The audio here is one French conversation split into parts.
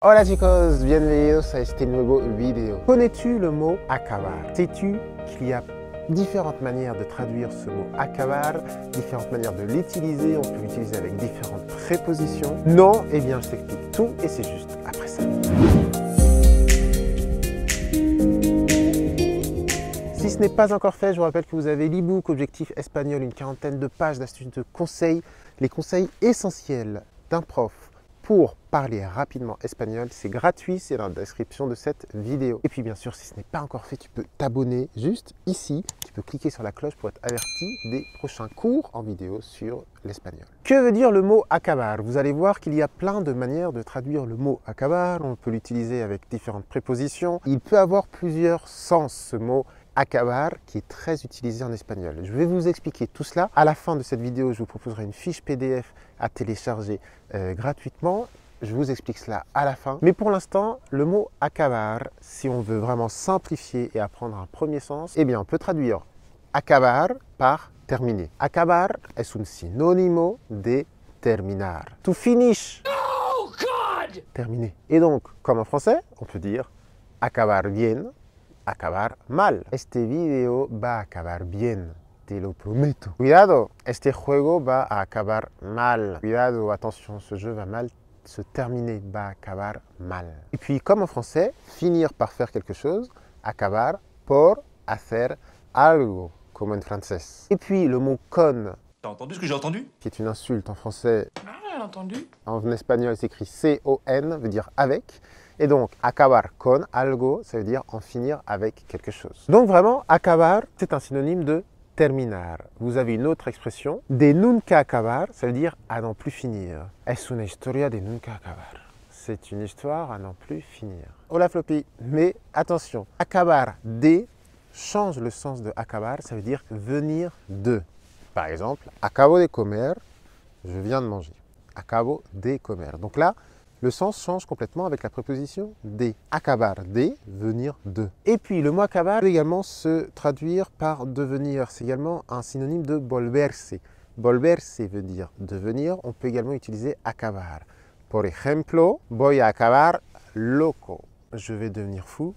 Hola chicos, bienvenidos a este nuevo video. Connais-tu le mot acabar? Sais-tu qu'il y a différentes manières de traduire ce mot acabar, différentes manières de l'utiliser, on peut l'utiliser avec différentes prépositions? Non? Eh bien je t'explique tout et c'est juste après ça. Si ce n'est pas encore fait, je vous rappelle que vous avez l'e-book Objectif Espagnol, une quarantaine de pages d'astuces de conseils, les conseils essentiels d'un prof pour parler rapidement espagnol. C'est gratuit, c'est dans la description de cette vidéo. Et puis bien sûr, si ce n'est pas encore fait, tu peux t'abonner juste ici. Tu peux cliquer sur la cloche pour être averti des prochains cours en vidéo sur l'espagnol. Que veut dire le mot acabar? Vous allez voir qu'il y a plein de manières de traduire le mot acabar. On peut l'utiliser avec différentes prépositions. Il peut avoir plusieurs sens, ce mot acabar, qui est très utilisé en espagnol. Je vais vous expliquer tout cela. À la fin de cette vidéo, je vous proposerai une fiche PDF à télécharger gratuitement. Je vous explique cela à la fin. Mais pour l'instant, le mot acabar, si on veut vraiment simplifier et apprendre un premier sens, eh bien, on peut traduire acabar par terminer. Acabar es un sinónimo de terminar. To finish. Oh God! Terminer. Et donc, comme en français, on peut dire acabar bien, acabar mal. Este video va a acabar bien, te lo prometo. Cuidado, este juego va a acabar mal. Cuidado, attention, ce jeu va mal se terminer, va acabar mal. Et puis, comme en français, finir par faire quelque chose, acabar por hacer algo, comme en français. Et puis, le mot con. T'as entendu ce que j'ai entendu? Qui est une insulte en français. Ah, j'ai entendu. En espagnol, c'est écrit C-O-N, veut dire avec. Et donc, acabar con algo, ça veut dire en finir avec quelque chose. Donc vraiment, acabar, c'est un synonyme de terminar. Vous avez une autre expression, de nunca acabar, ça veut dire à n'en plus finir. Es una historia de nunca acabar. C'est une histoire à n'en plus finir. Hola floppy. Mais attention, acabar de change le sens de acabar, ça veut dire venir de. Par exemple, acabo de comer, je viens de manger. Acabo de comer. Donc là, le sens change complètement avec la préposition de. Acabar de, venir de. Et puis le mot acabar peut également se traduire par devenir. C'est également un synonyme de volverse. Volverse veut dire devenir. On peut également utiliser acabar. Por ejemplo, voy a acabar loco. Je vais devenir fou.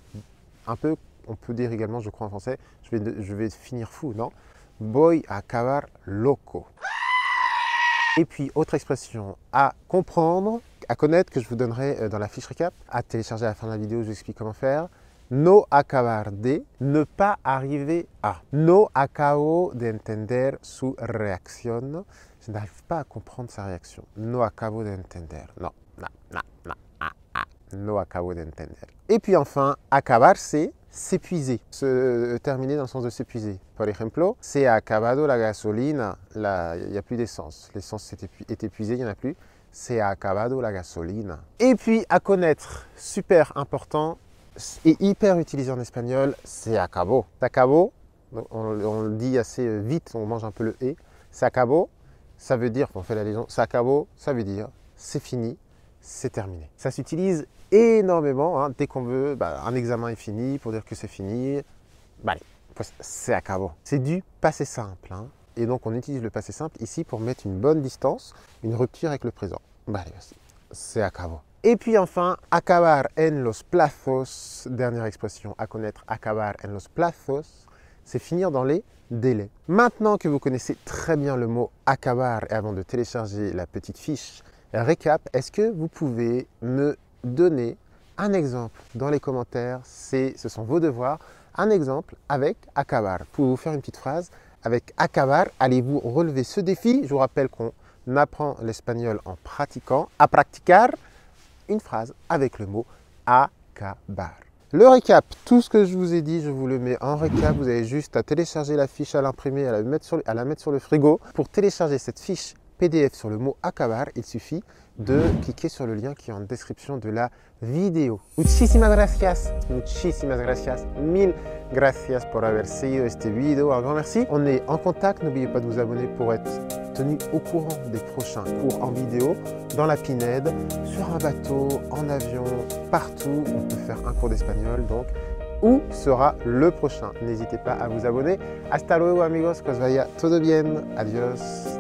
Un peu, on peut dire également, je crois en français, je vais finir fou, non? Voy a acabar loco. Et puis, autre expression à comprendre, à connaître, que je vous donnerai dans la fiche récap, à télécharger à la fin de la vidéo, je vous explique comment faire. No acabar de, ne pas arriver à. No acabo de entender su reacción. Je n'arrive pas à comprendre sa réaction. No acabo de entender. Non, non, non, non, no acabo de entender. Et puis enfin, acabarse, s'épuiser, se terminer dans le sens de s'épuiser. Par ejemplo, se ha acabado la gasolina. Il n'y a plus d'essence. L'essence est épuisée, il n'y en a plus. Se ha acabado la gasolina. Et puis à connaître, super important et hyper utilisé en espagnol, se acabó. Se acabó, on le dit assez vite, on mange un peu le et. Se acabó, ça veut dire, on fait la liaison, se acabó, ça veut dire c'est fini, c'est terminé. Ça s'utilise énormément, hein, dès qu'on veut, un examen est fini, pour dire que c'est fini, allez, c'est acabó. C'est du passé simple, hein, et donc on utilise le passé simple ici pour mettre une bonne distance, une rupture avec le présent. Allez, vas-y, c'est acabó. Et puis enfin, acabar en los plazos, dernière expression à connaître, acabar en los plazos, c'est finir dans les délais. Maintenant que vous connaissez très bien le mot acabar, et avant de télécharger la petite fiche récap, est-ce que vous pouvez me donner un exemple dans les commentaires? Ce sont vos devoirs. Un exemple avec acabar. Pouvez-vous faire une petite phrase avec acabar? Allez-vous relever ce défi? Je vous rappelle qu'on apprend l'espagnol en pratiquant. A practicar, une phrase avec le mot acabar. Le récap, tout ce que je vous ai dit, je vous le mets en récap. Vous avez juste à télécharger la fiche, à l'imprimer, à la mettre sur le frigo. Pour télécharger cette fiche PDF sur le mot acabar, il suffit de cliquer sur le lien qui est en description de la vidéo. Muchísimas gracias, mille gracias por haber seguido este video. Un grand merci. On est en contact, n'oubliez pas de vous abonner pour être tenu au courant des prochains cours en vidéo, dans la Pinède, sur un bateau, en avion, partout. On peut faire un cours d'espagnol, donc où sera le prochain? N'hésitez pas à vous abonner. Hasta luego amigos, que os vaya todo bien. Adiós.